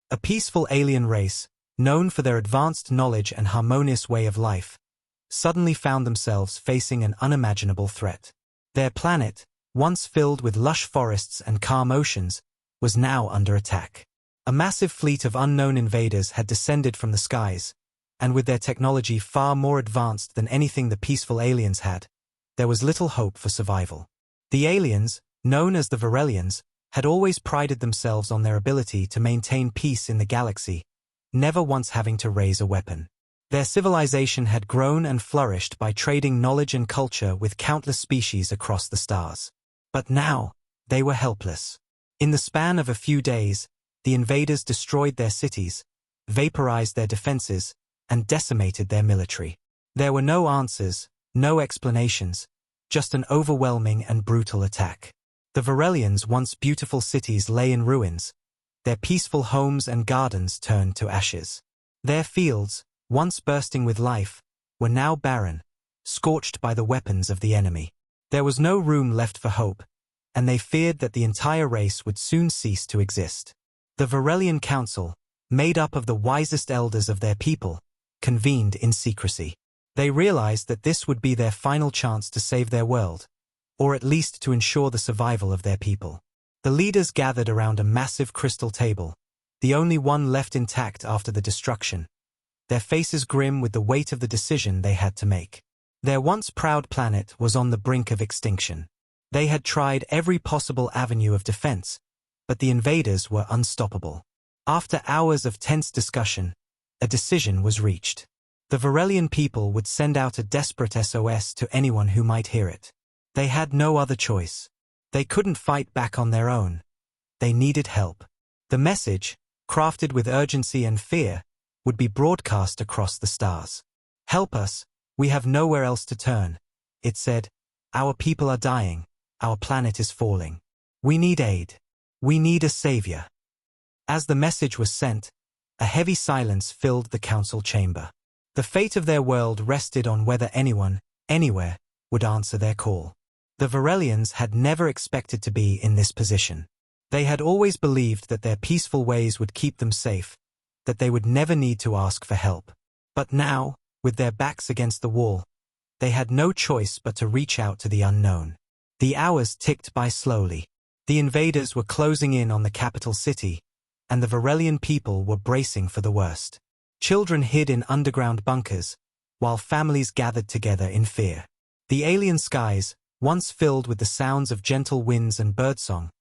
A peaceful alien race, known for their advanced knowledge and harmonious way of life, suddenly found themselves facing an unimaginable threat. Their planet, once filled with lush forests and calm oceans, was now under attack. A massive fleet of unknown invaders had descended from the skies, and with their technology far more advanced than anything the peaceful aliens had, there was little hope for survival. The aliens, known as the Varelians, had always prided themselves on their ability to maintain peace in the galaxy, never once having to raise a weapon. Their civilization had grown and flourished by trading knowledge and culture with countless species across the stars. But now, they were helpless. In the span of a few days, the invaders destroyed their cities, vaporized their defenses, and decimated their military. There were no answers, no explanations, just an overwhelming and brutal attack. The Varelians' once beautiful cities lay in ruins, their peaceful homes and gardens turned to ashes. Their fields, once bursting with life, were now barren, scorched by the weapons of the enemy. There was no room left for hope, and they feared that the entire race would soon cease to exist. The Varelian Council, made up of the wisest elders of their people, convened in secrecy. They realized that this would be their final chance to save their world, or at least to ensure the survival of their people. The leaders gathered around a massive crystal table, the only one left intact after the destruction, their faces grim with the weight of the decision they had to make. Their once proud planet was on the brink of extinction. They had tried every possible avenue of defense, but the invaders were unstoppable. After hours of tense discussion, a decision was reached. The Varelian people would send out a desperate SOS to anyone who might hear it. They had no other choice. They couldn't fight back on their own. They needed help. The message, crafted with urgency and fear, would be broadcast across the stars. "Help us, we have nowhere else to turn," it said. "Our people are dying, our planet is falling. We need aid. We need a savior." As the message was sent, a heavy silence filled the council chamber. The fate of their world rested on whether anyone, anywhere, would answer their call. The Varelians had never expected to be in this position. They had always believed that their peaceful ways would keep them safe, that they would never need to ask for help. But now, with their backs against the wall, they had no choice but to reach out to the unknown. The hours ticked by slowly. The invaders were closing in on the capital city, and the Varelian people were bracing for the worst. Children hid in underground bunkers, while families gathered together in fear. The alien skies, once filled with the sounds of gentle winds and birdsong,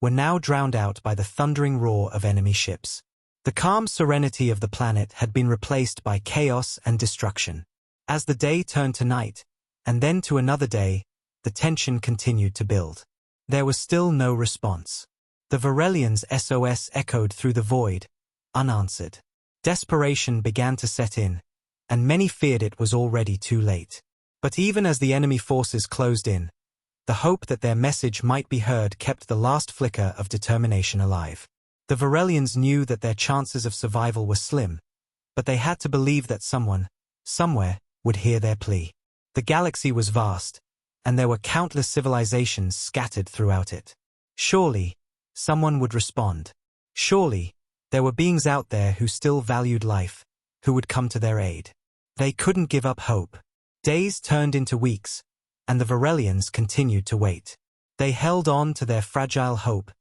were now drowned out by the thundering roar of enemy ships. The calm serenity of the planet had been replaced by chaos and destruction. As the day turned to night, and then to another day, the tension continued to build. There was still no response. The Varelians' SOS echoed through the void, unanswered. Desperation began to set in, and many feared it was already too late. But even as the enemy forces closed in, the hope that their message might be heard kept the last flicker of determination alive. The Varelians knew that their chances of survival were slim, but they had to believe that someone, somewhere, would hear their plea. The galaxy was vast, and there were countless civilizations scattered throughout it. Surely, someone would respond. Surely, there were beings out there who still valued life, who would come to their aid. They couldn't give up hope. Days turned into weeks, and the Varelians continued to wait. They held on to their fragile hope,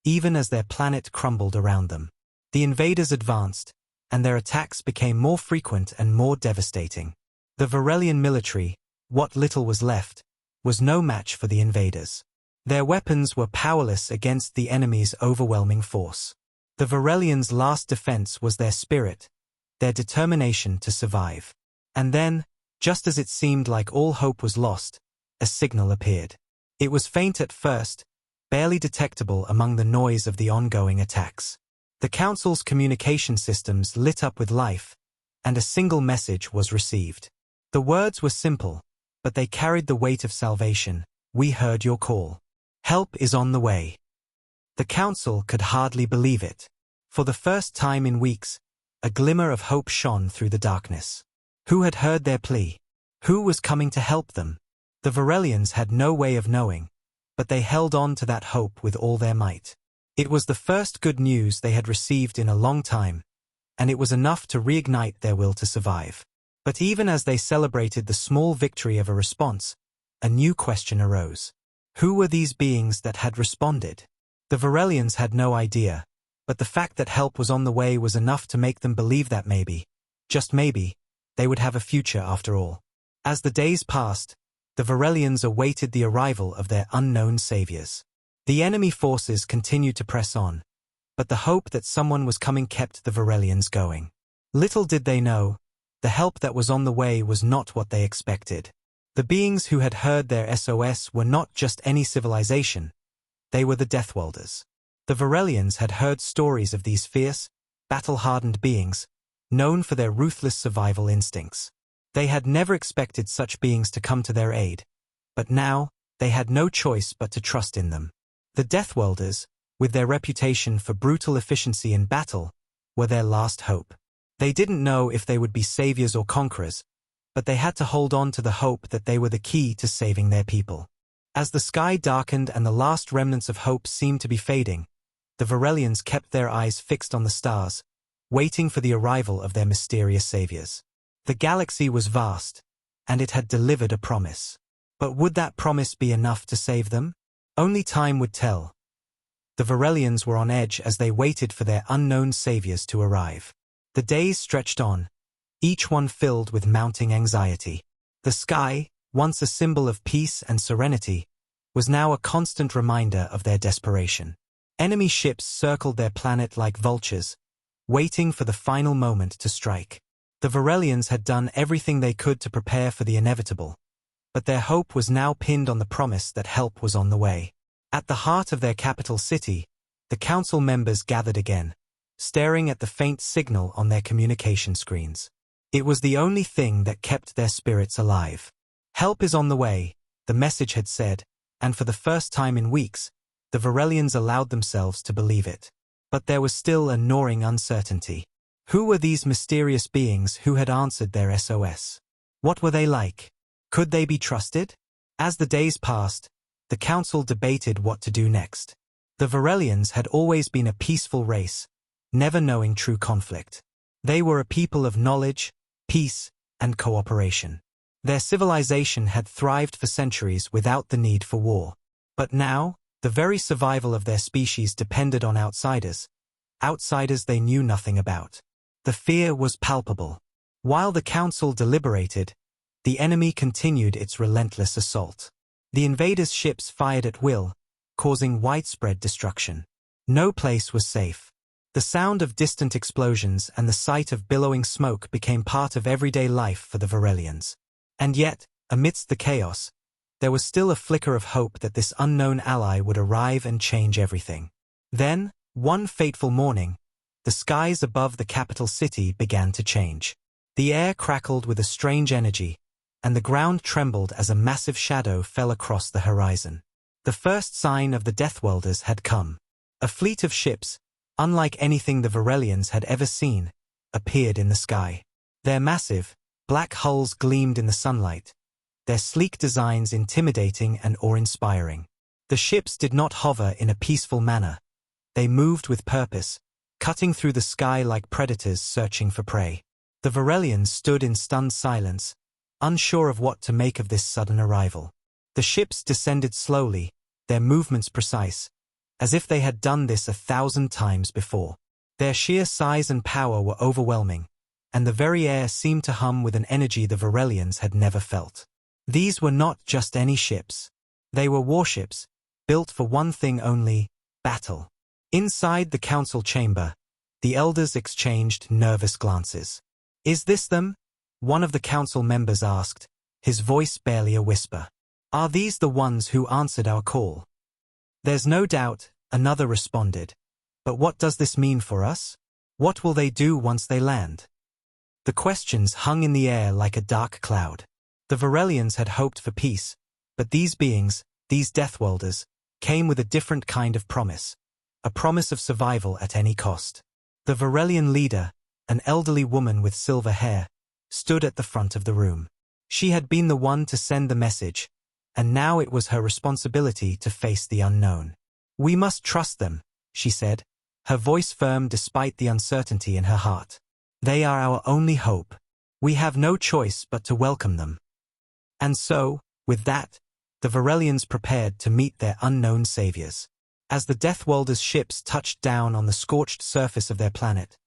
even as their planet crumbled around them. The invaders advanced, and their attacks became more frequent and more devastating. The Varelian military, what little was left, was no match for the invaders. Their weapons were powerless against the enemy's overwhelming force. The Varelians' last defense was their spirit, their determination to survive. And then, just as it seemed like all hope was lost, a signal appeared. It was faint at first, barely detectable among the noise of the ongoing attacks. The Council's communication systems lit up with life, and a single message was received. The words were simple, but they carried the weight of salvation. "We heard your call. Help is on the way." The Council could hardly believe it. For the first time in weeks, a glimmer of hope shone through the darkness. Who had heard their plea? Who was coming to help them? The Varelians had no way of knowing, but they held on to that hope with all their might. It was the first good news they had received in a long time, and it was enough to reignite their will to survive. But even as they celebrated the small victory of a response, a new question arose. Who were these beings that had responded? The Varelians had no idea, but the fact that help was on the way was enough to make them believe that maybe, just maybe, they would have a future after all. As the days passed, the Varelians awaited the arrival of their unknown saviors. The enemy forces continued to press on, but the hope that someone was coming kept the Varelians going. Little did they know, the help that was on the way was not what they expected. The beings who had heard their SOS were not just any civilization, they were the Deathworlders. The Varelians had heard stories of these fierce, battle-hardened beings, known for their ruthless survival instincts. They had never expected such beings to come to their aid, but now, they had no choice but to trust in them. The Deathworlders, with their reputation for brutal efficiency in battle, were their last hope. They didn't know if they would be saviors or conquerors, but they had to hold on to the hope that they were the key to saving their people. As the sky darkened and the last remnants of hope seemed to be fading, the Varelians kept their eyes fixed on the stars, waiting for the arrival of their mysterious saviors. The galaxy was vast, and it had delivered a promise. But would that promise be enough to save them? Only time would tell. The Varelians were on edge as they waited for their unknown saviors to arrive. The days stretched on, each one filled with mounting anxiety. The sky, once a symbol of peace and serenity, was now a constant reminder of their desperation. Enemy ships circled their planet like vultures, waiting for the final moment to strike. The Varelians had done everything they could to prepare for the inevitable, but their hope was now pinned on the promise that help was on the way. At the heart of their capital city, the council members gathered again, staring at the faint signal on their communication screens. It was the only thing that kept their spirits alive. Help is on the way, the message had said, and for the first time in weeks, the Varelians allowed themselves to believe it. But there was still a gnawing uncertainty. Who were these mysterious beings who had answered their SOS? What were they like? Could they be trusted? As the days passed, the council debated what to do next. The Varelians had always been a peaceful race, never knowing true conflict. They were a people of knowledge, peace, and cooperation. Their civilization had thrived for centuries without the need for war. But now, the very survival of their species depended on outsiders they knew nothing about. The fear was palpable. While the council deliberated, the enemy continued its relentless assault. The invaders' ships fired at will, causing widespread destruction. No place was safe. The sound of distant explosions and the sight of billowing smoke became part of everyday life for the Varelians. And yet, amidst the chaos, there was still a flicker of hope that this unknown ally would arrive and change everything. Then, one fateful morning, the skies above the capital city began to change. The air crackled with a strange energy, and the ground trembled as a massive shadow fell across the horizon. The first sign of the Deathworlders had come. A fleet of ships, unlike anything the Varelians had ever seen, appeared in the sky. Their massive, black hulls gleamed in the sunlight, their sleek designs intimidating and awe-inspiring. The ships did not hover in a peaceful manner. They moved with purpose, cutting through the sky like predators searching for prey. The Varelians stood in stunned silence, unsure of what to make of this sudden arrival. The ships descended slowly, their movements precise, as if they had done this 1,000 times before. Their sheer size and power were overwhelming, and the very air seemed to hum with an energy the Varelians had never felt. These were not just any ships. They were warships, built for one thing only, battle. Inside the council chamber, the elders exchanged nervous glances. "Is this them?" one of the council members asked, his voice barely a whisper. "Are these the ones who answered our call?" "There's no doubt," another responded. "But what does this mean for us? What will they do once they land?" The questions hung in the air like a dark cloud. The Varelians had hoped for peace, but these beings, these Deathworlders, came with a different kind of promise, a promise of survival at any cost. The Varelian leader, an elderly woman with silver hair, stood at the front of the room. She had been the one to send the message, and now it was her responsibility to face the unknown. "We must trust them," she said, her voice firm despite the uncertainty in her heart. They are our only hope. We have no choice but to welcome them. And so, with that, the Varelians prepared to meet their unknown saviors. As the Deathworlders' ships touched down on the scorched surface of their planet,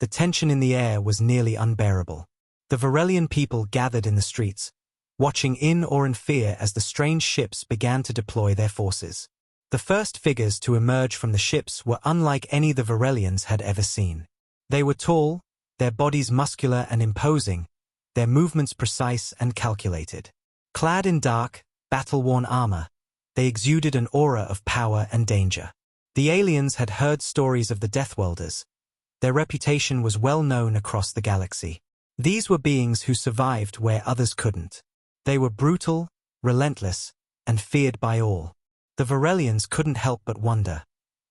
the tension in the air was nearly unbearable. The Varelian people gathered in the streets, watching in awe and fear as the strange ships began to deploy their forces. The first figures to emerge from the ships were unlike any the Varelians had ever seen. They were tall, their bodies muscular and imposing, their movements precise and calculated. Clad in dark, battle-worn armor, they exuded an aura of power and danger. The aliens had heard stories of the Deathworlders. Their reputation was well known across the galaxy. These were beings who survived where others couldn't. They were brutal, relentless, and feared by all. The Varelians couldn't help but wonder,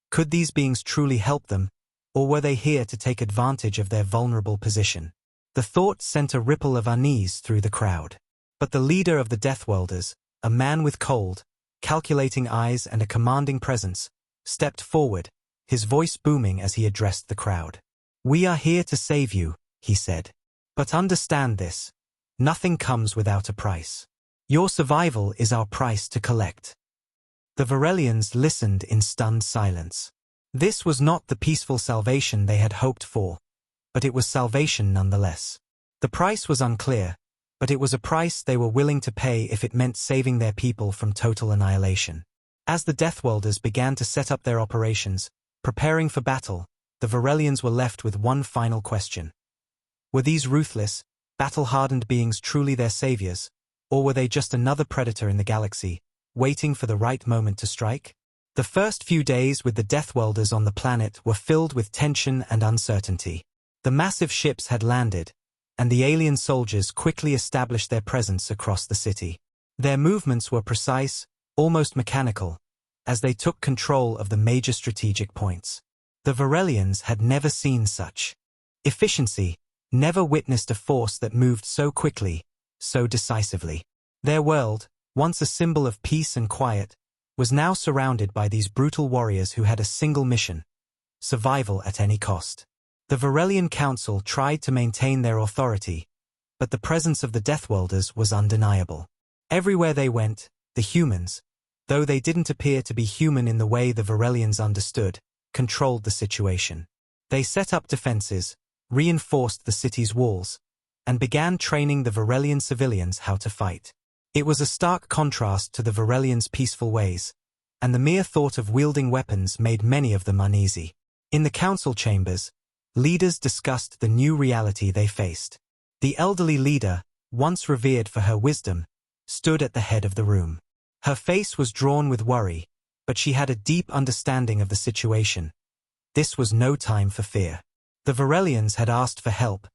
could these beings truly help them, or were they here to take advantage of their vulnerable position? The thought sent a ripple of unease through the crowd. But the leader of the Deathworlders, a man with cold, calculating eyes and a commanding presence, stepped forward, his voice booming as he addressed the crowd. "We are here to save you," he said. "But understand this, nothing comes without a price. Your survival is our price to collect." The Varelians listened in stunned silence. This was not the peaceful salvation they had hoped for, but it was salvation nonetheless. The price was unclear, but it was a price they were willing to pay if it meant saving their people from total annihilation. As the Deathworlders began to set up their operations, preparing for battle, the Varelians were left with one final question. Were these ruthless, battle-hardened beings truly their saviors, or were they just another predator in the galaxy, waiting for the right moment to strike? The first few days with the Deathworlders on the planet were filled with tension and uncertainty. The massive ships had landed, and the alien soldiers quickly established their presence across the city. Their movements were precise, almost mechanical, as they took control of the major strategic points. The Varelians had never seen such efficiency, never witnessed a force that moved so quickly, so decisively. Their world, once a symbol of peace and quiet, was now surrounded by these brutal warriors who had a single mission: survival at any cost. The Varelian Council tried to maintain their authority, but the presence of the Deathworlders was undeniable. Everywhere they went, the humans, though they didn't appear to be human in the way the Varelians understood, controlled the situation. They set up defenses, reinforced the city's walls, and began training the Varelian civilians how to fight. It was a stark contrast to the Varelians' peaceful ways, and the mere thought of wielding weapons made many of them uneasy. In the council chambers, leaders discussed the new reality they faced. The elderly leader, once revered for her wisdom, stood at the head of the room. Her face was drawn with worry, but she had a deep understanding of the situation. This was no time for fear. The Varelians had asked for help,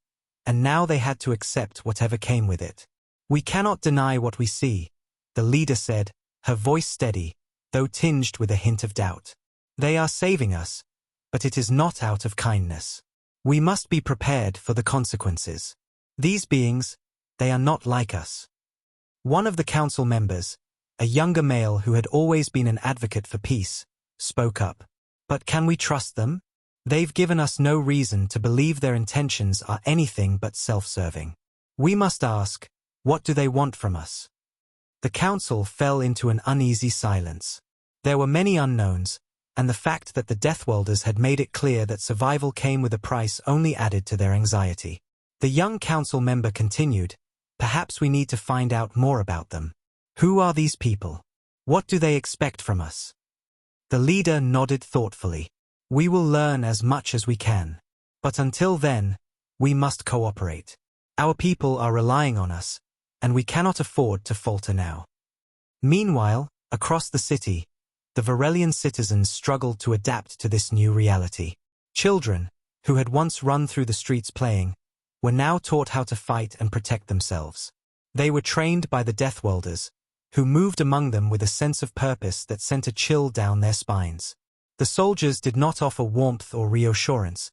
and now they had to accept whatever came with it. "We cannot deny what we see," the leader said, her voice steady, though tinged with a hint of doubt. "They are saving us, but it is not out of kindness. We must be prepared for the consequences. These beings, they are not like us." One of the council members, a younger male who had always been an advocate for peace, spoke up. "But can we trust them? They've given us no reason to believe their intentions are anything but self-serving. We must ask, what do they want from us?" The council fell into an uneasy silence. There were many unknowns, and the fact that the Deathworlders had made it clear that survival came with a price only added to their anxiety. The young council member continued, "Perhaps we need to find out more about them. Who are these people? What do they expect from us?" The leader nodded thoughtfully. "We will learn as much as we can. But until then, we must cooperate. Our people are relying on us, and we cannot afford to falter now." Meanwhile, across the city, the Varelian citizens struggled to adapt to this new reality. Children, who had once run through the streets playing, were now taught how to fight and protect themselves. They were trained by the Deathworlders, who moved among them with a sense of purpose that sent a chill down their spines. The soldiers did not offer warmth or reassurance.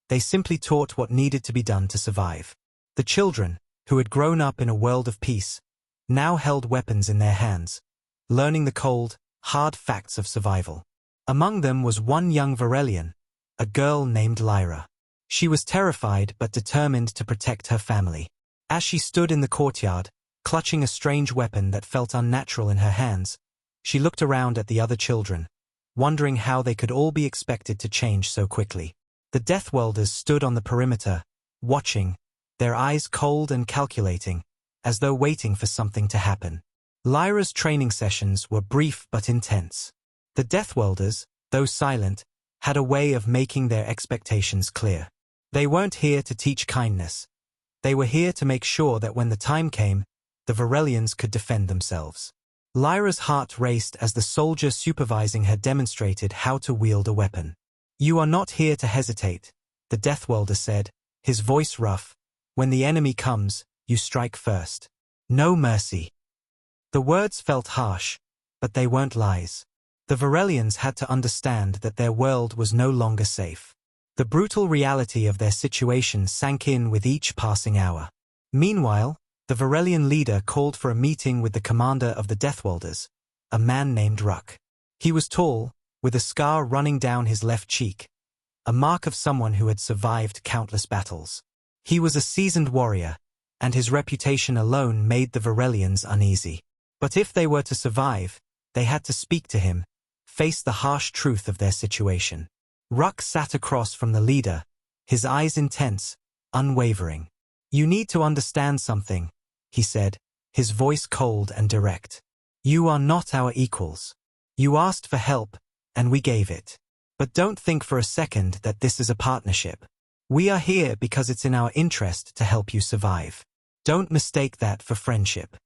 They simply taught what needed to be done to survive. The children, who had grown up in a world of peace, now held weapons in their hands, learning the cold, hard facts of survival. Among them was one young Varelian, a girl named Lyra. She was terrified but determined to protect her family. As she stood in the courtyard, clutching a strange weapon that felt unnatural in her hands, she looked around at the other children, wondering how they could all be expected to change so quickly. The Deathworlders stood on the perimeter, watching, their eyes cold and calculating, as though waiting for something to happen. Lyra's training sessions were brief but intense. The Deathworlders, though silent, had a way of making their expectations clear. They weren't here to teach kindness. They were here to make sure that when the time came, the Varelians could defend themselves. Lyra's heart raced as the soldier supervising her demonstrated how to wield a weapon. "You are not here to hesitate," the Deathworlder said, his voice rough. "When the enemy comes, you strike first. No mercy." The words felt harsh, but they weren't lies. The Varelians had to understand that their world was no longer safe. The brutal reality of their situation sank in with each passing hour. Meanwhile, the Varelian leader called for a meeting with the commander of the Deathworlders, a man named Ruck. He was tall, with a scar running down his left cheek, a mark of someone who had survived countless battles. He was a seasoned warrior, and his reputation alone made the Varelians uneasy. But if they were to survive, they had to speak to him, face the harsh truth of their situation. Ruck sat across from the leader, his eyes intense, unwavering. "You need to understand something," he said, his voice cold and direct. "You are not our equals. You asked for help, and we gave it. But don't think for a second that this is a partnership. We are here because it's in our interest to help you survive. Don't mistake that for friendship."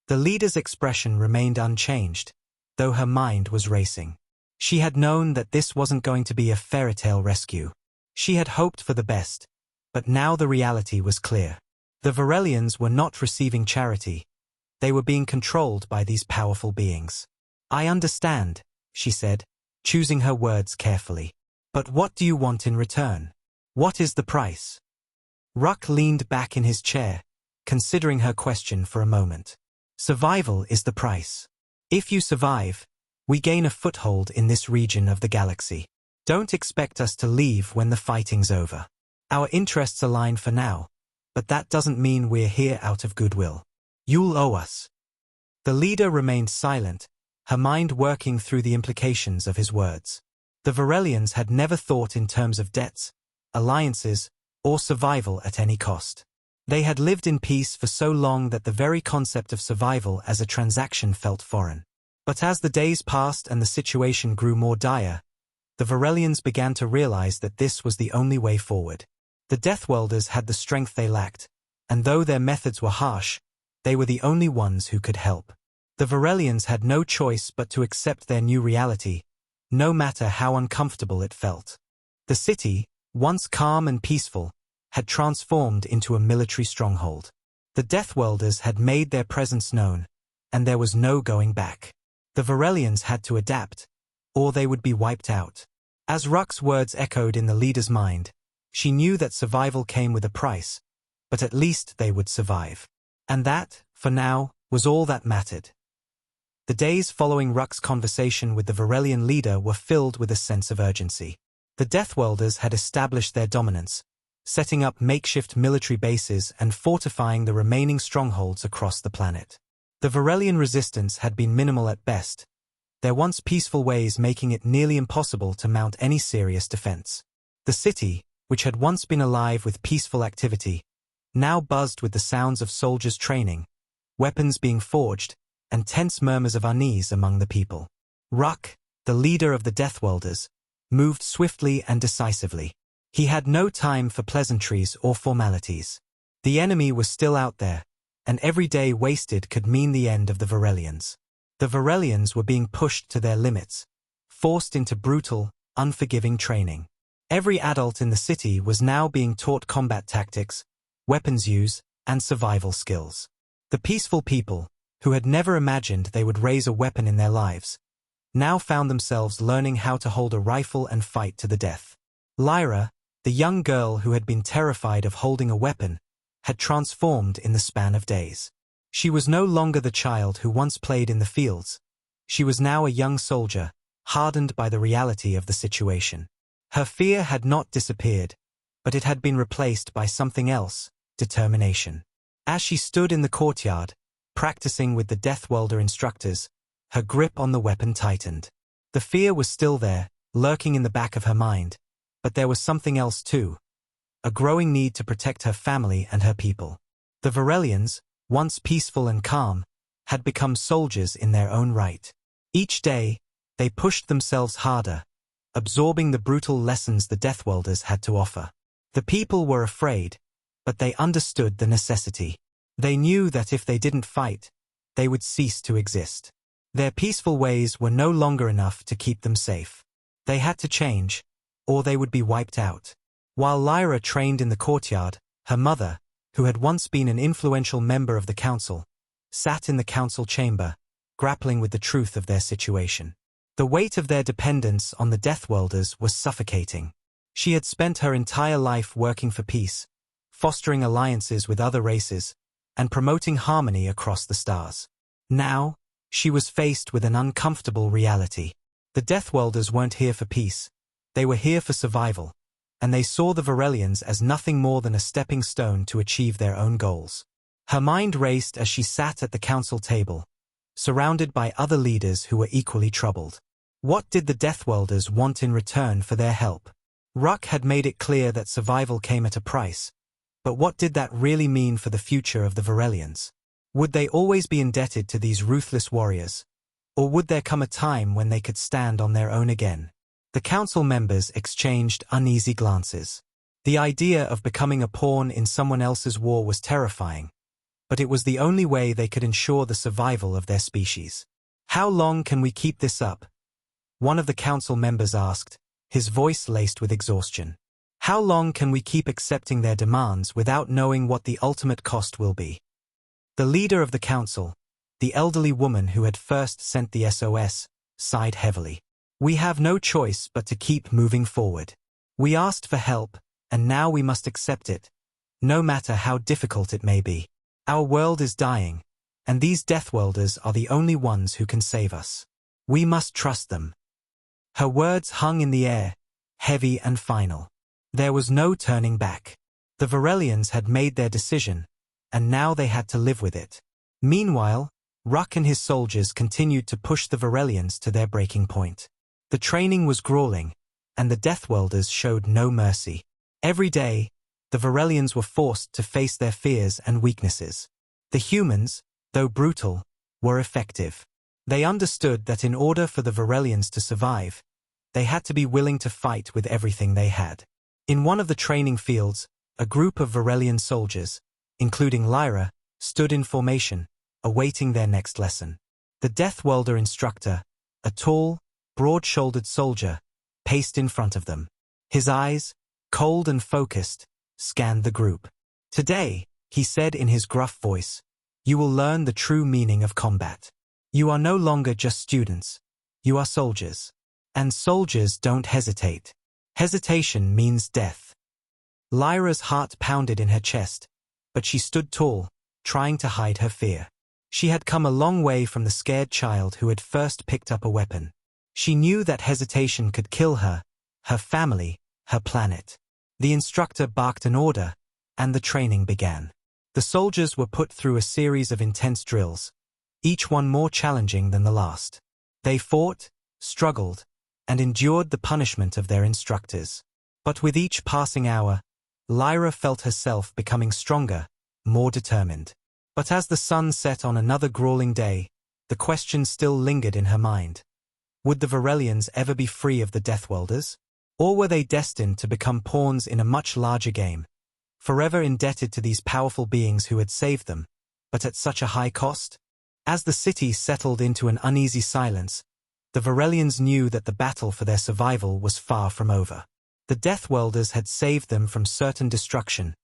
The leader's expression remained unchanged, though her mind was racing. She had known that this wasn't going to be a fairy tale rescue. She had hoped for the best, but now the reality was clear. The Varelians were not receiving charity. They were being controlled by these powerful beings. "I understand," she said, choosing her words carefully. "But what do you want in return? What is the price?" Ruck leaned back in his chair, considering her question for a moment. "Survival is the price. If you survive, we gain a foothold in this region of the galaxy. Don't expect us to leave when the fighting's over. Our interests align for now, but that doesn't mean we're here out of goodwill. You'll owe us." The leader remained silent, her mind working through the implications of his words. The Varelians had never thought in terms of debts, alliances, or survival at any cost. They had lived in peace for so long that the very concept of survival as a transaction felt foreign. But as the days passed and the situation grew more dire, the Varelians began to realize that this was the only way forward. The Deathworlders had the strength they lacked, and though their methods were harsh, they were the only ones who could help. The Varelians had no choice but to accept their new reality, no matter how uncomfortable it felt. The city, once calm and peaceful, had transformed into a military stronghold. The Deathworlders had made their presence known, and there was no going back. The Varelians had to adapt, or they would be wiped out. As Ruck's words echoed in the leader's mind, she knew that survival came with a price, but at least they would survive. And that, for now, was all that mattered. The days following Ruck's conversation with the Varelian leader were filled with a sense of urgency. The Deathworlders had established their dominance, setting up makeshift military bases and fortifying the remaining strongholds across the planet. The Varelian resistance had been minimal at best, their once peaceful ways making it nearly impossible to mount any serious defense. The city, which had once been alive with peaceful activity, now buzzed with the sounds of soldiers training, weapons being forged, and tense murmurs of unease among the people. Ruck, the leader of the Deathworlders, moved swiftly and decisively. He had no time for pleasantries or formalities. The enemy was still out there, and every day wasted could mean the end of the Varelians. The Varelians were being pushed to their limits, forced into brutal, unforgiving training. Every adult in the city was now being taught combat tactics, weapons use, and survival skills. The peaceful people, who had never imagined they would raise a weapon in their lives, now found themselves learning how to hold a rifle and fight to the death. Lyra, the young girl who had been terrified of holding a weapon, had transformed in the span of days. She was no longer the child who once played in the fields. She was now a young soldier, hardened by the reality of the situation. Her fear had not disappeared, but it had been replaced by something else, determination. As she stood in the courtyard, practicing with the Deathworlder instructors, her grip on the weapon tightened. The fear was still there, lurking in the back of her mind, but there was something else too. A growing need to protect her family and her people. The Varelians, once peaceful and calm, had become soldiers in their own right. Each day, they pushed themselves harder, absorbing the brutal lessons the Deathworlders had to offer. The people were afraid, but they understood the necessity. They knew that if they didn't fight, they would cease to exist. Their peaceful ways were no longer enough to keep them safe. They had to change, or they would be wiped out. While Lyra trained in the courtyard, her mother, who had once been an influential member of the council, sat in the council chamber, grappling with the truth of their situation. The weight of their dependence on the Deathworlders was suffocating. She had spent her entire life working for peace, fostering alliances with other races, and promoting harmony across the stars. Now, she was faced with an uncomfortable reality. The Deathworlders weren't here for peace. They were here for survival, and they saw the Varelians as nothing more than a stepping stone to achieve their own goals. Her mind raced as she sat at the council table, surrounded by other leaders who were equally troubled. What did the Deathworlders want in return for their help? Ruck had made it clear that survival came at a price, but what did that really mean for the future of the Varelians? Would they always be indebted to these ruthless warriors, or would there come a time when they could stand on their own again? The council members exchanged uneasy glances. The idea of becoming a pawn in someone else's war was terrifying, but it was the only way they could ensure the survival of their species. How long can we keep this up? One of the council members asked, his voice laced with exhaustion. How long can we keep accepting their demands without knowing what the ultimate cost will be? The leader of the council, the elderly woman who had first sent the SOS, sighed heavily. We have no choice but to keep moving forward. We asked for help, and now we must accept it, no matter how difficult it may be. Our world is dying, and these Deathworlders are the only ones who can save us. We must trust them. Her words hung in the air, heavy and final. There was no turning back. The Varelians had made their decision, and now they had to live with it. Meanwhile, Ruck and his soldiers continued to push the Varelians to their breaking point. The training was grueling, and the Deathworlders showed no mercy. Every day, the Varelians were forced to face their fears and weaknesses. The humans, though brutal, were effective. They understood that in order for the Varelians to survive, they had to be willing to fight with everything they had. In one of the training fields, a group of Varelian soldiers, including Lyra, stood in formation, awaiting their next lesson. The Deathworlder instructor, a tall, broad-shouldered soldier, paced in front of them. His eyes, cold and focused, scanned the group. Today, he said in his gruff voice, you will learn the true meaning of combat. You are no longer just students. You are soldiers. And soldiers don't hesitate. Hesitation means death. Lyra's heart pounded in her chest, but she stood tall, trying to hide her fear. She had come a long way from the scared child who had first picked up a weapon. She knew that hesitation could kill her, her family, her planet. The instructor barked an order, and the training began. The soldiers were put through a series of intense drills, each one more challenging than the last. They fought, struggled, and endured the punishment of their instructors. But with each passing hour, Lyra felt herself becoming stronger, more determined. But as the sun set on another grueling day, the question still lingered in her mind. Would the Varelians ever be free of the Deathworlders? Or were they destined to become pawns in a much larger game, forever indebted to these powerful beings who had saved them, but at such a high cost? As the city settled into an uneasy silence, the Varelians knew that the battle for their survival was far from over. The Deathworlders had saved them from certain destruction,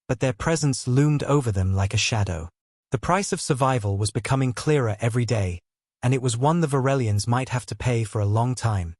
but their presence loomed over them like a shadow. The price of survival was becoming clearer every day, and it was one the Varelians might have to pay for a long time.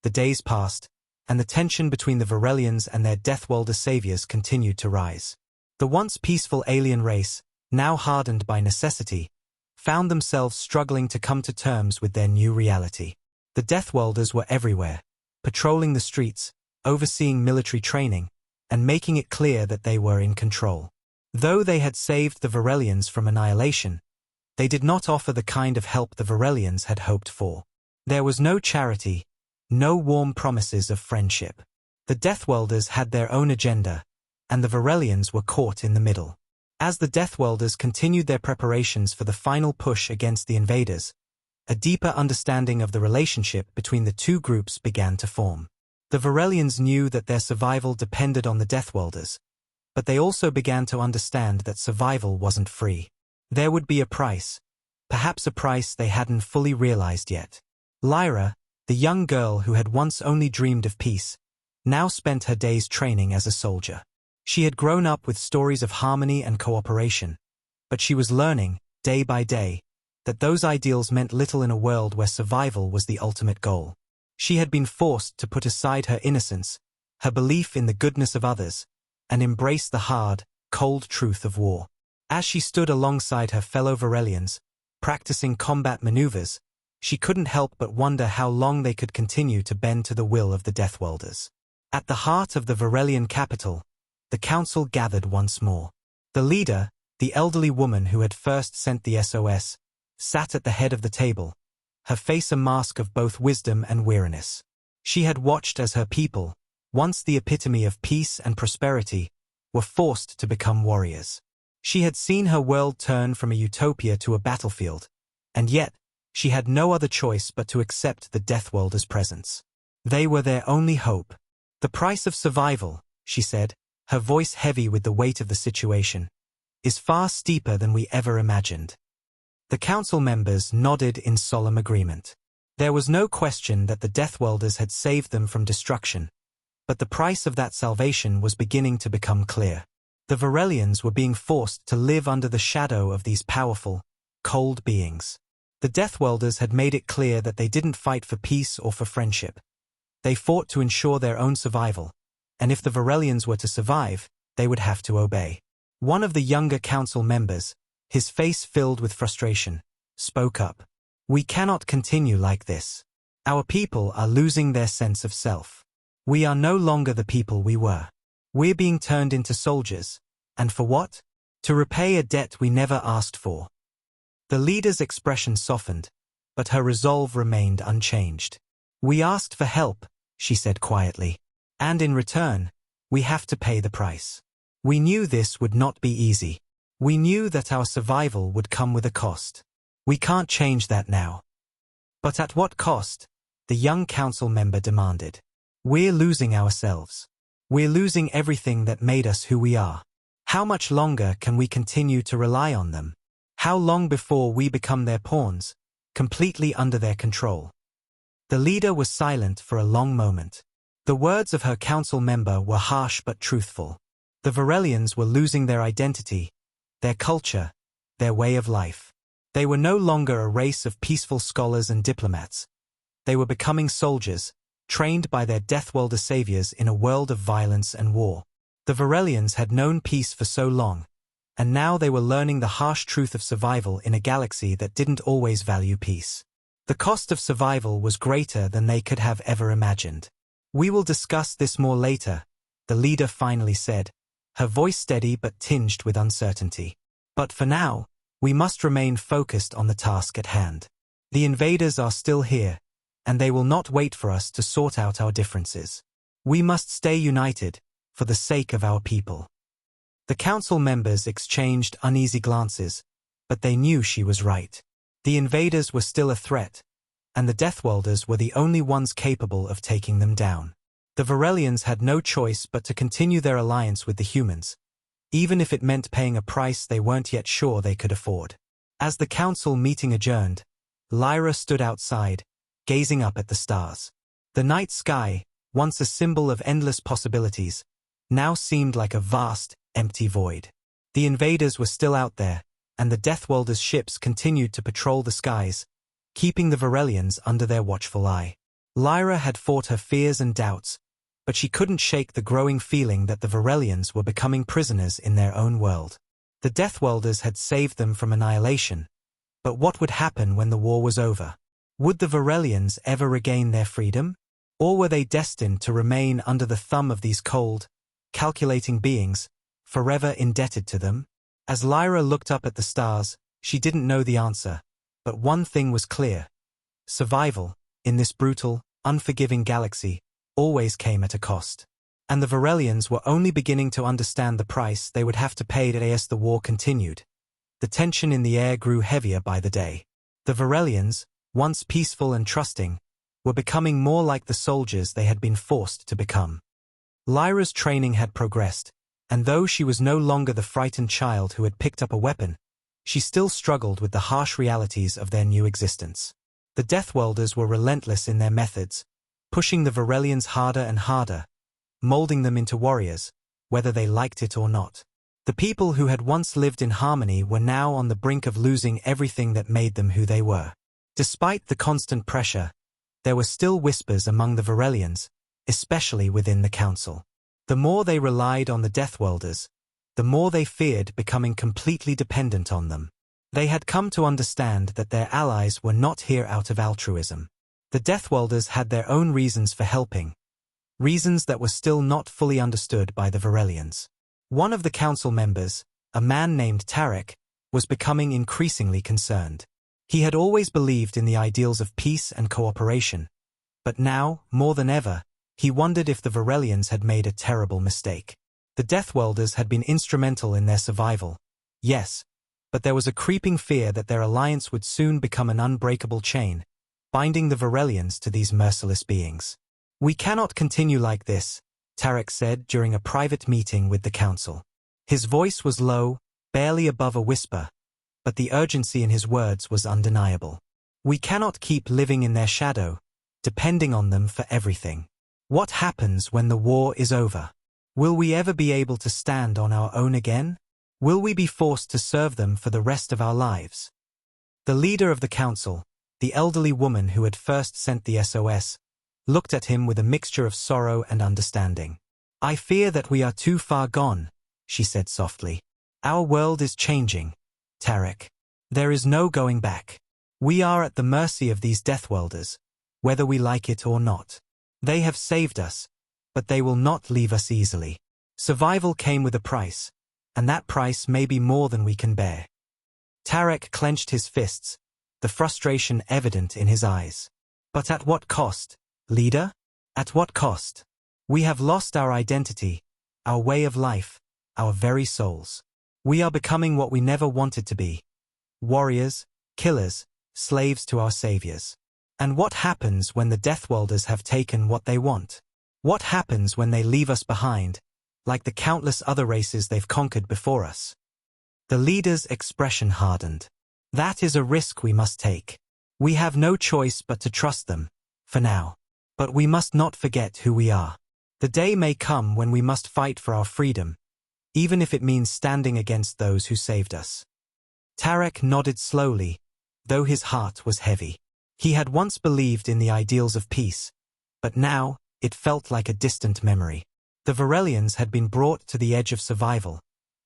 The days passed, and the tension between the Varelians and their Deathworlder saviors continued to rise. The once peaceful alien race, now hardened by necessity, found themselves struggling to come to terms with their new reality. The Deathworlders were everywhere, patrolling the streets, overseeing military training, and making it clear that they were in control. Though they had saved the Varelians from annihilation, they did not offer the kind of help the Varelians had hoped for. There was no charity, no warm promises of friendship. The Deathworlders had their own agenda, and the Varelians were caught in the middle. As the Deathworlders continued their preparations for the final push against the invaders, a deeper understanding of the relationship between the two groups began to form. The Varelians knew that their survival depended on the Deathworlders, but they also began to understand that survival wasn't free. There would be a price, perhaps a price they hadn't fully realized yet. Lyra, the young girl who had once only dreamed of peace, now spent her days training as a soldier. She had grown up with stories of harmony and cooperation, but she was learning, day by day, that those ideals meant little in a world where survival was the ultimate goal. She had been forced to put aside her innocence, her belief in the goodness of others, and embrace the hard, cold truth of war. As she stood alongside her fellow Varelians, practicing combat maneuvers, she couldn't help but wonder how long they could continue to bend to the will of the Deathworlders. At the heart of the Varelian capital, the council gathered once more. The leader, the elderly woman who had first sent the SOS, sat at the head of the table, her face a mask of both wisdom and weariness. She had watched as her people, once the epitome of peace and prosperity, were forced to become warriors. She had seen her world turn from a utopia to a battlefield, and yet, she had no other choice but to accept the Deathworlders' presence. They were their only hope. The price of survival, she said, her voice heavy with the weight of the situation, is far steeper than we ever imagined. The council members nodded in solemn agreement. There was no question that the Deathworlders had saved them from destruction, but the price of that salvation was beginning to become clear. The Varelians were being forced to live under the shadow of these powerful, cold beings. The Deathworlders had made it clear that they didn't fight for peace or for friendship. They fought to ensure their own survival, and if the Varelians were to survive, they would have to obey. One of the younger council members, his face filled with frustration, spoke up. "We cannot continue like this. Our people are losing their sense of self. We are no longer the people we were. We're being turned into soldiers, and for what? To repay a debt we never asked for." The leader's expression softened, but her resolve remained unchanged. "We asked for help," she said quietly, "and in return, we have to pay the price. We knew this would not be easy. We knew that our survival would come with a cost. We can't change that now." "But at what cost?" the young council member demanded. "We're losing ourselves. We're losing everything that made us who we are. How much longer can we continue to rely on them? How long before we become their pawns, completely under their control?" The leader was silent for a long moment. The words of her council member were harsh but truthful. The Varelians were losing their identity, their culture, their way of life. They were no longer a race of peaceful scholars and diplomats. They were becoming soldiers, trained by their Deathworlder saviors in a world of violence and war. The Varelians had known peace for so long, and now they were learning the harsh truth of survival in a galaxy that didn't always value peace. The cost of survival was greater than they could have ever imagined. "We will discuss this more later," the leader finally said, her voice steady but tinged with uncertainty. "But for now, we must remain focused on the task at hand. The invaders are still here, and they will not wait for us to sort out our differences. We must stay united, for the sake of our people." The council members exchanged uneasy glances, but they knew she was right. The invaders were still a threat, and the Deathworlders were the only ones capable of taking them down. The Varelians had no choice but to continue their alliance with the humans, even if it meant paying a price they weren't yet sure they could afford. As the council meeting adjourned, Lyra stood outside, gazing up at the stars. The night sky, once a symbol of endless possibilities, now seemed like a vast, empty void. The invaders were still out there, and the Deathworlders' ships continued to patrol the skies, keeping the Varelians under their watchful eye. Lyra had fought her fears and doubts, but she couldn't shake the growing feeling that the Varelians were becoming prisoners in their own world. The Deathworlders had saved them from annihilation, but what would happen when the war was over? Would the Varelians ever regain their freedom? Or were they destined to remain under the thumb of these cold, calculating beings, forever indebted to them? As Lyra looked up at the stars, she didn't know the answer, but one thing was clear. Survival, in this brutal, unforgiving galaxy, always came at a cost. And the Varelians were only beginning to understand the price they would have to pay as the war continued. The tension in the air grew heavier by the day. The Varelians, once peaceful and trusting, were becoming more like the soldiers they had been forced to become. Lyra's training had progressed, and though she was no longer the frightened child who had picked up a weapon, she still struggled with the harsh realities of their new existence. The Deathworlders were relentless in their methods, pushing the Varelians harder and harder, molding them into warriors, whether they liked it or not. The people who had once lived in harmony were now on the brink of losing everything that made them who they were. Despite the constant pressure, there were still whispers among the Varelians, especially within the council. The more they relied on the Deathworlders, the more they feared becoming completely dependent on them. They had come to understand that their allies were not here out of altruism. The Deathworlders had their own reasons for helping, reasons that were still not fully understood by the Varelians. One of the council members, a man named Tarek, was becoming increasingly concerned. He had always believed in the ideals of peace and cooperation, but now, more than ever, he wondered if the Varelians had made a terrible mistake. The Deathworlders had been instrumental in their survival, yes, but there was a creeping fear that their alliance would soon become an unbreakable chain, binding the Varelians to these merciless beings. "We cannot continue like this," Tarek said during a private meeting with the council. His voice was low, barely above a whisper, but the urgency in his words was undeniable. "We cannot keep living in their shadow, depending on them for everything. What happens when the war is over? Will we ever be able to stand on our own again? Will we be forced to serve them for the rest of our lives?" The leader of the council, the elderly woman who had first sent the SOS, looked at him with a mixture of sorrow and understanding. "I fear that we are too far gone," she said softly. "Our world is changing, Tarek. There is no going back. We are at the mercy of these Deathworlders, whether we like it or not. They have saved us, but they will not leave us easily. Survival came with a price, and that price may be more than we can bear." Tarek clenched his fists, the frustration evident in his eyes. "But at what cost, leader? At what cost? We have lost our identity, our way of life, our very souls. We are becoming what we never wanted to be. Warriors, killers, slaves to our saviors. And what happens when the Deathworlders have taken what they want? What happens when they leave us behind, like the countless other races they've conquered before us?" The leader's expression hardened. "That is a risk we must take. We have no choice but to trust them, for now. But we must not forget who we are. The day may come when we must fight for our freedom, even if it means standing against those who saved us." Tarek nodded slowly, though his heart was heavy. He had once believed in the ideals of peace, but now it felt like a distant memory. The Varelians had been brought to the edge of survival,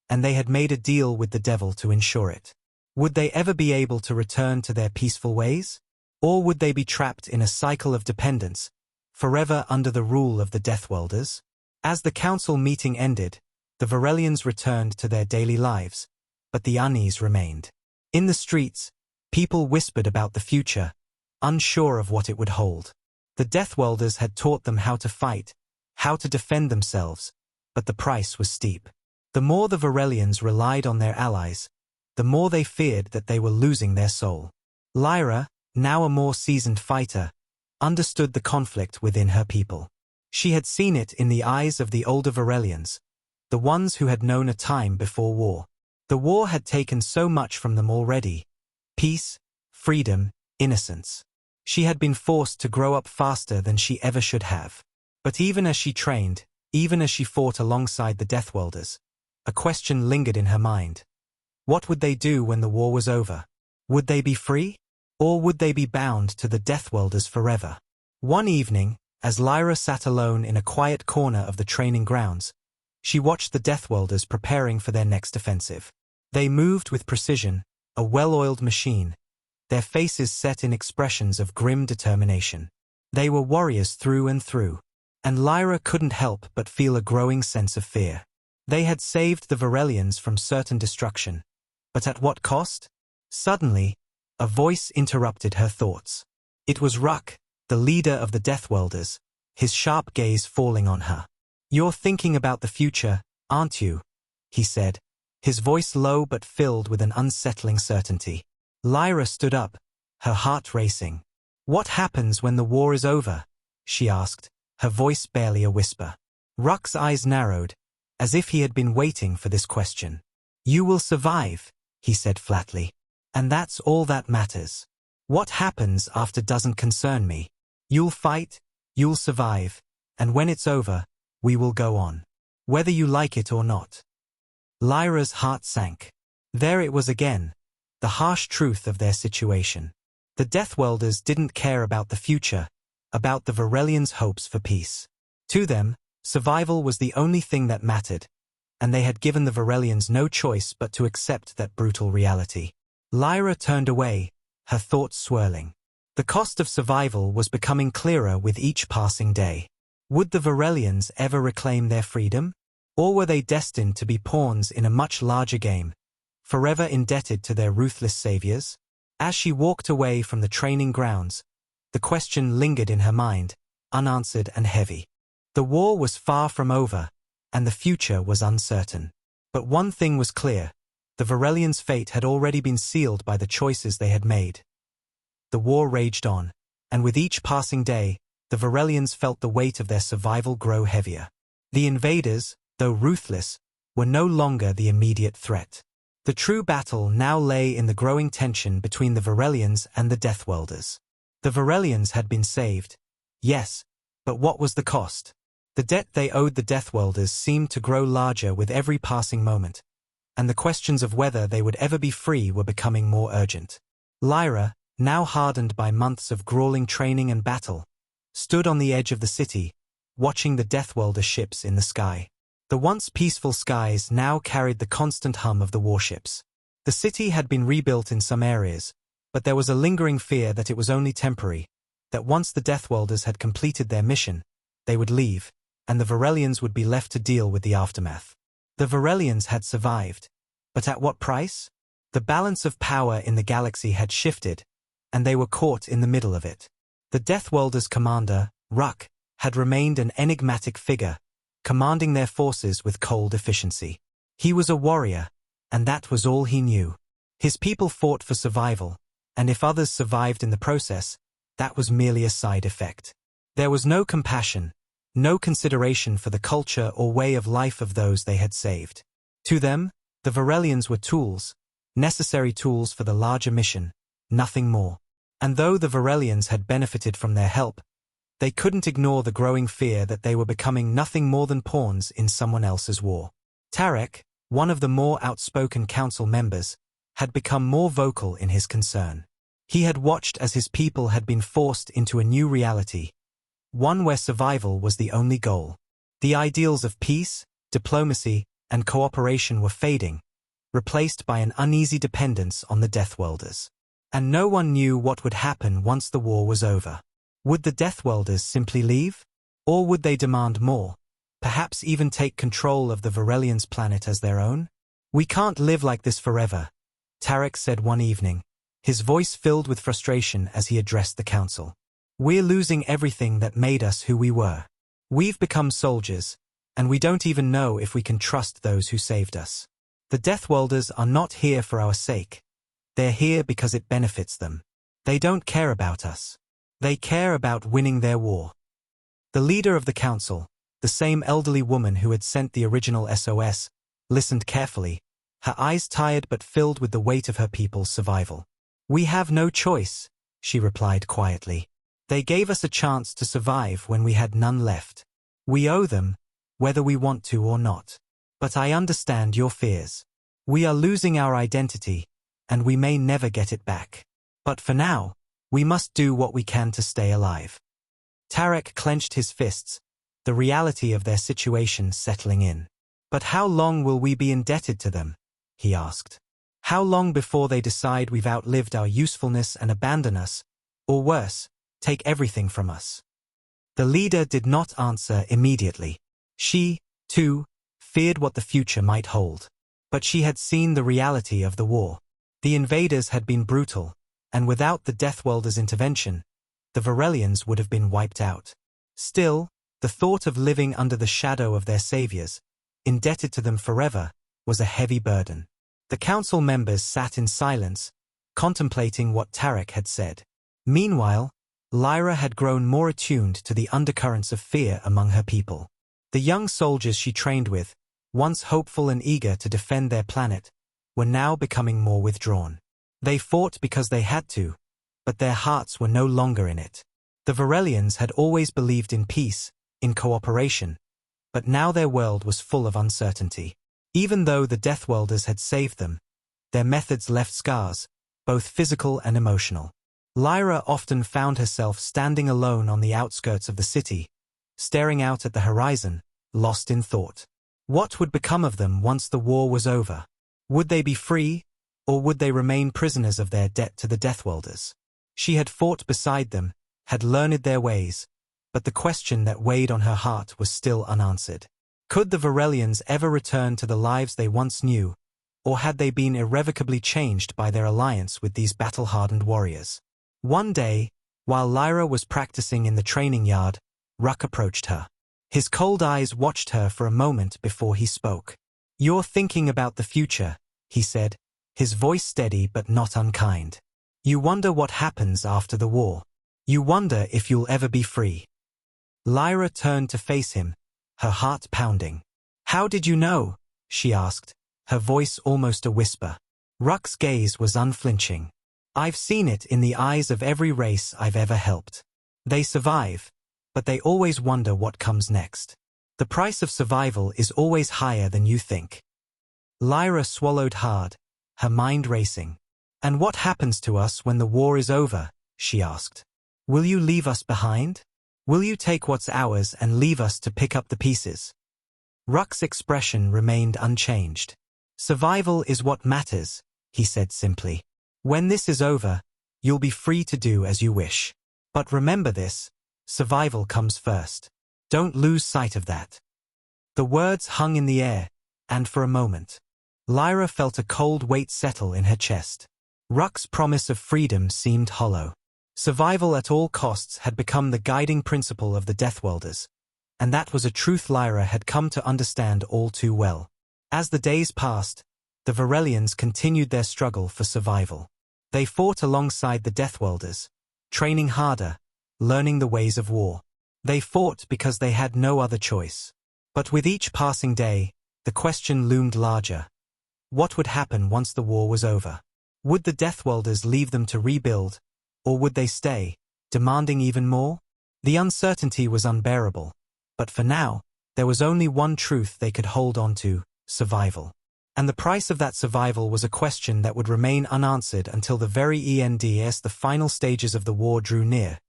and they had made a deal with the devil to ensure it. Would they ever be able to return to their peaceful ways? Or would they be trapped in a cycle of dependence, forever under the rule of the Deathworlders? As the council meeting ended, the Varelians returned to their daily lives, but the unease remained. In the streets, people whispered about the future, unsure of what it would hold. The Deathworlders had taught them how to fight, how to defend themselves, but the price was steep. The more the Varelians relied on their allies, the more they feared that they were losing their soul. Lyra, now a more seasoned fighter, understood the conflict within her people. She had seen it in the eyes of the older Varelians, the ones who had known a time before war. The war had taken so much from them already: peace, freedom, innocence. She had been forced to grow up faster than she ever should have. But even as she trained, even as she fought alongside the Deathworlders, a question lingered in her mind. What would they do when the war was over? Would they be free? Or would they be bound to the Deathworlders forever? One evening, as Lyra sat alone in a quiet corner of the training grounds, she watched the Deathworlders preparing for their next offensive. They moved with precision, a well-oiled machine, their faces set in expressions of grim determination. They were warriors through and through, and Lyra couldn't help but feel a growing sense of fear. They had saved the Varelians from certain destruction, but at what cost? Suddenly, a voice interrupted her thoughts. It was Ruck, the leader of the Deathworlders, his sharp gaze falling on her. "You're thinking about the future, aren't you?" he said, his voice low but filled with an unsettling certainty. Lyra stood up, her heart racing. "What happens when the war is over?" she asked, her voice barely a whisper. Ruck's eyes narrowed, as if he had been waiting for this question. "You will survive," he said flatly. "And that's all that matters. What happens after doesn't concern me. You'll fight, you'll survive, and when it's over, we will go on. Whether you like it or not." Lyra's heart sank. There it was again, the harsh truth of their situation. The Deathworlders didn't care about the future, about the Varelians' hopes for peace. To them, survival was the only thing that mattered, and they had given the Varelians no choice but to accept that brutal reality. Lyra turned away, her thoughts swirling. The cost of survival was becoming clearer with each passing day. Would the Varelians ever reclaim their freedom? Or were they destined to be pawns in a much larger game, forever indebted to their ruthless saviors? As she walked away from the training grounds, the question lingered in her mind, unanswered and heavy. The war was far from over, and the future was uncertain. But one thing was clear: the Varelians' fate had already been sealed by the choices they had made. The war raged on, and with each passing day, the Varelians felt the weight of their survival grow heavier. The invaders, though ruthless, were no longer the immediate threat. The true battle now lay in the growing tension between the Varelians and the Deathworlders. The Varelians had been saved, yes, but what was the cost? The debt they owed the Deathworlders seemed to grow larger with every passing moment, and the questions of whether they would ever be free were becoming more urgent. Lyra, now hardened by months of grueling training and battle, stood on the edge of the city, watching the Deathworlder ships in the sky. The once peaceful skies now carried the constant hum of the warships. The city had been rebuilt in some areas, but there was a lingering fear that it was only temporary, that once the Deathworlders had completed their mission, they would leave, and the Varelians would be left to deal with the aftermath. The Varelians had survived, but at what price? The balance of power in the galaxy had shifted, and they were caught in the middle of it. The Deathworlders' commander, Ruck, had remained an enigmatic figure, commanding their forces with cold efficiency. He was a warrior, and that was all he knew. His people fought for survival, and if others survived in the process, that was merely a side effect. There was no compassion, no consideration for the culture or way of life of those they had saved. To them, the Varelians were tools, necessary tools for the larger mission, nothing more. And though the Varelians had benefited from their help, they couldn't ignore the growing fear that they were becoming nothing more than pawns in someone else's war. Tarek, one of the more outspoken council members, had become more vocal in his concern. He had watched as his people had been forced into a new reality, one where survival was the only goal. The ideals of peace, diplomacy, and cooperation were fading, replaced by an uneasy dependence on the Deathworlders. And no one knew what would happen once the war was over. Would the Deathworlders simply leave? Or would they demand more, perhaps even take control of the Varelians' planet as their own? "We can't live like this forever," Tarek said one evening, his voice filled with frustration as he addressed the council. "We're losing everything that made us who we were. We've become soldiers, and we don't even know if we can trust those who saved us. The Deathworlders are not here for our sake. They're here because it benefits them. They don't care about us. They care about winning their war." The leader of the council, the same elderly woman who had sent the original SOS, listened carefully, her eyes tired but filled with the weight of her people's survival. "We have no choice," she replied quietly. "They gave us a chance to survive when we had none left. We owe them, whether we want to or not. But I understand your fears. We are losing our identity, and we may never get it back. But for now, we must do what we can to stay alive." Tarek clenched his fists, the reality of their situation settling in. "But how long will we be indebted to them?" he asked. How long before they decide we've outlived our usefulness and abandon us, or worse, take everything from us? The leader did not answer immediately. She, too, feared what the future might hold. But she had seen the reality of the war. The invaders had been brutal, and without the Deathworlders' intervention, the Varelians would have been wiped out. Still, the thought of living under the shadow of their saviors, indebted to them forever, was a heavy burden. The council members sat in silence, contemplating what Tarek had said. Meanwhile, Lyra had grown more attuned to the undercurrents of fear among her people. The young soldiers she trained with, once hopeful and eager to defend their planet, were now becoming more withdrawn. They fought because they had to, but their hearts were no longer in it. The Varelians had always believed in peace, in cooperation, but now their world was full of uncertainty. Even though the Deathworlders had saved them, their methods left scars, both physical and emotional. Lyra often found herself standing alone on the outskirts of the city, staring out at the horizon, lost in thought. What would become of them once the war was over? Would they be free, or would they remain prisoners of their debt to the Deathworlders? She had fought beside them, had learned their ways, but the question that weighed on her heart was still unanswered. Could the Varelians ever return to the lives they once knew, or had they been irrevocably changed by their alliance with these battle-hardened warriors? One day, while Lyra was practicing in the training yard, Ruck approached her. His cold eyes watched her for a moment before he spoke. "You're thinking about the future," he said, his voice steady but not unkind. "You wonder what happens after the war. You wonder if you'll ever be free." Lyra turned to face him, her heart pounding. "How did you know?" she asked, her voice almost a whisper. Ruck's gaze was unflinching. "I've seen it in the eyes of every race I've ever helped. They survive, but they always wonder what comes next. The price of survival is always higher than you think." Lyra swallowed hard, her mind racing. "And what happens to us when the war is over?" she asked. "Will you leave us behind? Will you take what's ours and leave us to pick up the pieces?" Ruck's expression remained unchanged. "Survival is what matters," he said simply. "When this is over, you'll be free to do as you wish. But remember this, survival comes first. Don't lose sight of that." The words hung in the air, and for a moment, Lyra felt a cold weight settle in her chest. Ruck's promise of freedom seemed hollow. Survival at all costs had become the guiding principle of the Deathworlders, and that was a truth Lyra had come to understand all too well. As the days passed, the Varelians continued their struggle for survival. They fought alongside the Deathworlders, training harder, learning the ways of war. They fought because they had no other choice. But with each passing day, the question loomed larger. What would happen once the war was over? Would the Deathworlders leave them to rebuild, or would they stay, demanding even more? The uncertainty was unbearable, but for now, there was only one truth they could hold on to: survival. And the price of that survival was a question that would remain unanswered until the very end as the final stages of the war drew near.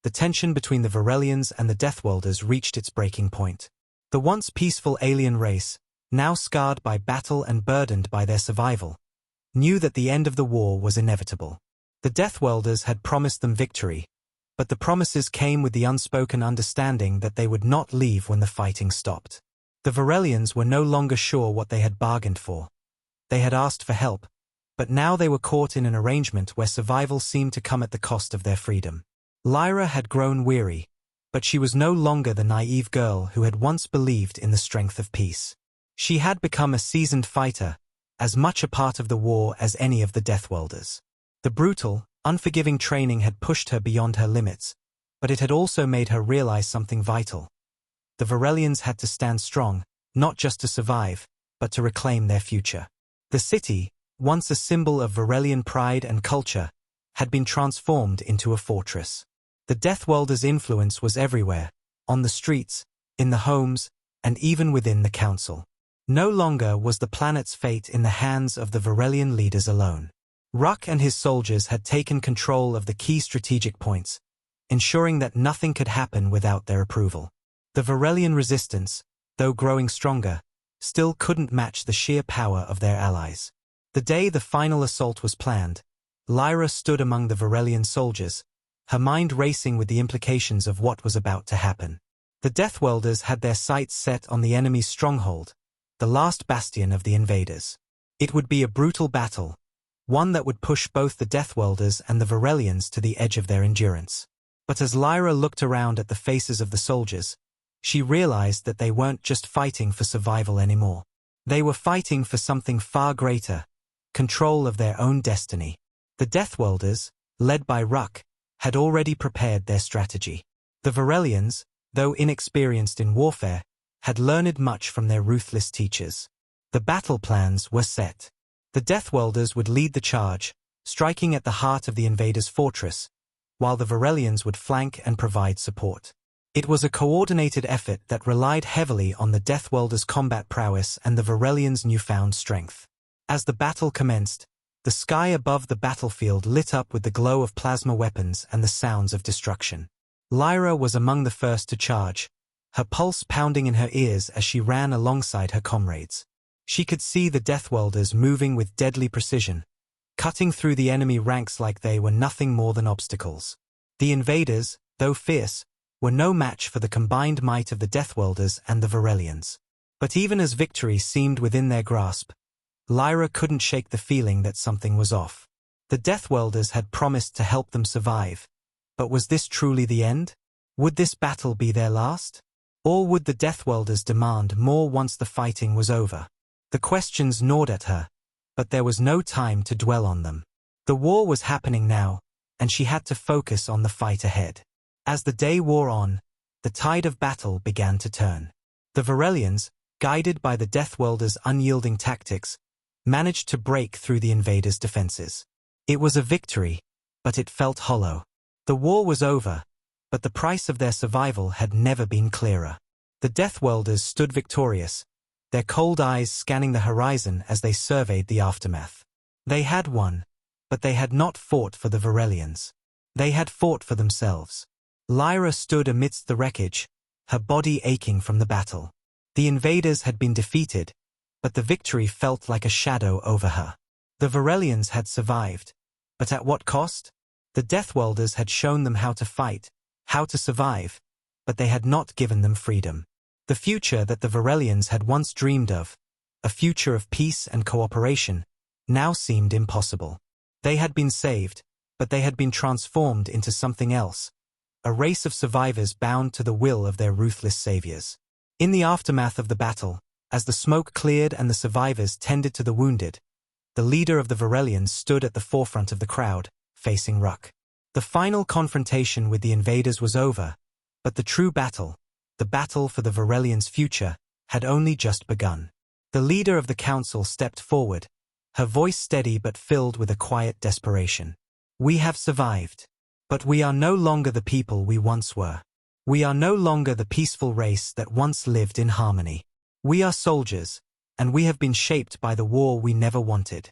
The tension between the Varelians and the Deathworlders reached its breaking point. The once peaceful alien race, now scarred by battle and burdened by their survival, knew that the end of the war was inevitable. The Deathworlders had promised them victory, but the promises came with the unspoken understanding that they would not leave when the fighting stopped. The Varelians were no longer sure what they had bargained for. They had asked for help, but now they were caught in an arrangement where survival seemed to come at the cost of their freedom. Lyra had grown weary, but she was no longer the naive girl who had once believed in the strength of peace. She had become a seasoned fighter, as much a part of the war as any of the Deathworlders. The brutal, unforgiving training had pushed her beyond her limits, but it had also made her realize something vital. The Varelians had to stand strong, not just to survive, but to reclaim their future. The city, once a symbol of Varelian pride and culture, had been transformed into a fortress. The Deathworlders' influence was everywhere, on the streets, in the homes, and even within the council. No longer was the planet's fate in the hands of the Varelian leaders alone. Ruck and his soldiers had taken control of the key strategic points, ensuring that nothing could happen without their approval. The Varelian resistance, though growing stronger, still couldn't match the sheer power of their allies. The day the final assault was planned, Lyra stood among the Varelian soldiers, her mind racing with the implications of what was about to happen. The Deathworlders had their sights set on the enemy's stronghold, the last bastion of the invaders. It would be a brutal battle, one that would push both the Deathworlders and the Varelians to the edge of their endurance. But as Lyra looked around at the faces of the soldiers, she realized that they weren't just fighting for survival anymore. They were fighting for something far greater, control of their own destiny. The Deathworlders, led by Ruck, had already prepared their strategy. The Varelians, though inexperienced in warfare, had learned much from their ruthless teachers. The battle plans were set. The Deathworlders would lead the charge, striking at the heart of the invaders' fortress, while the Varelians would flank and provide support. It was a coordinated effort that relied heavily on the Deathworlders' combat prowess and the Varelians' newfound strength. As the battle commenced, the sky above the battlefield lit up with the glow of plasma weapons and the sounds of destruction. Lyra was among the first to charge, her pulse pounding in her ears as she ran alongside her comrades. She could see the Deathworlders moving with deadly precision, cutting through the enemy ranks like they were nothing more than obstacles. The invaders, though fierce, were no match for the combined might of the Deathworlders and the Varelians. But even as victory seemed within their grasp, Lyra couldn't shake the feeling that something was off. The Deathworlders had promised to help them survive, but was this truly the end? Would this battle be their last? Or would the Deathworlders demand more once the fighting was over? The questions gnawed at her, but there was no time to dwell on them. The war was happening now, and she had to focus on the fight ahead. As the day wore on, the tide of battle began to turn. The Varelians, guided by the Deathworlders' unyielding tactics, managed to break through the invaders' defenses. It was a victory, but it felt hollow. The war was over, but the price of their survival had never been clearer. The Deathworlders stood victorious, their cold eyes scanning the horizon as they surveyed the aftermath. They had won, but they had not fought for the Varelians. They had fought for themselves. Lyra stood amidst the wreckage, her body aching from the battle. The invaders had been defeated, but the victory felt like a shadow over her. The Varelians had survived, but at what cost? The Deathworlders had shown them how to fight, how to survive, but they had not given them freedom. The future that the Varelians had once dreamed of, a future of peace and cooperation, now seemed impossible. They had been saved, but they had been transformed into something else, a race of survivors bound to the will of their ruthless saviors. In the aftermath of the battle, as the smoke cleared and the survivors tended to the wounded, the leader of the Varelians stood at the forefront of the crowd, facing Ruck. The final confrontation with the invaders was over, but the true battle, the battle for the Varelians' future, had only just begun. The leader of the council stepped forward, her voice steady but filled with a quiet desperation. "We have survived. But we are no longer the people we once were. We are no longer the peaceful race that once lived in harmony. We are soldiers, and we have been shaped by the war we never wanted."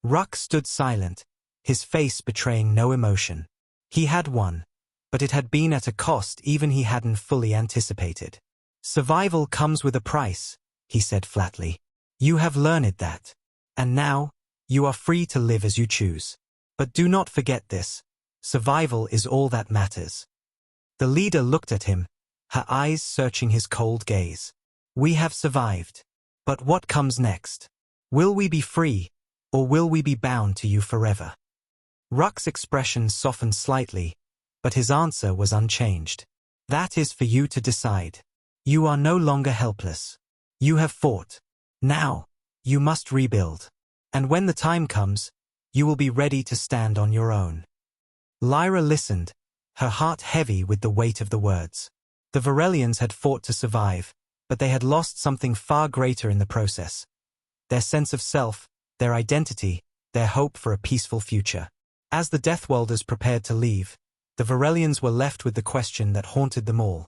Ruck stood silent, his face betraying no emotion. He had won, but it had been at a cost even he hadn't fully anticipated. "Survival comes with a price," he said flatly. "You have learned that. And now, you are free to live as you choose. But do not forget this. Survival is all that matters." The leader looked at him, her eyes searching his cold gaze. "We have survived. But what comes next? Will we be free, or will we be bound to you forever?" Ruck's expression softened slightly, but his answer was unchanged. "That is for you to decide. You are no longer helpless. You have fought. Now, you must rebuild. And when the time comes, you will be ready to stand on your own." Lyra listened, her heart heavy with the weight of the words. The Varelians had fought to survive, but they had lost something far greater in the process. Their sense of self, their identity, their hope for a peaceful future. As the Deathworlders prepared to leave, the Varelians were left with the question that haunted them all.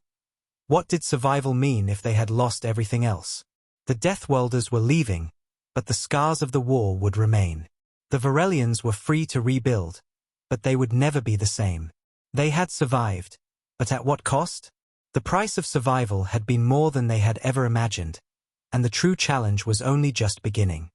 What did survival mean if they had lost everything else? The Deathworlders were leaving, but the scars of the war would remain. The Varelians were free to rebuild, but they would never be the same. They had survived, but at what cost? The price of survival had been more than they had ever imagined, and the true challenge was only just beginning.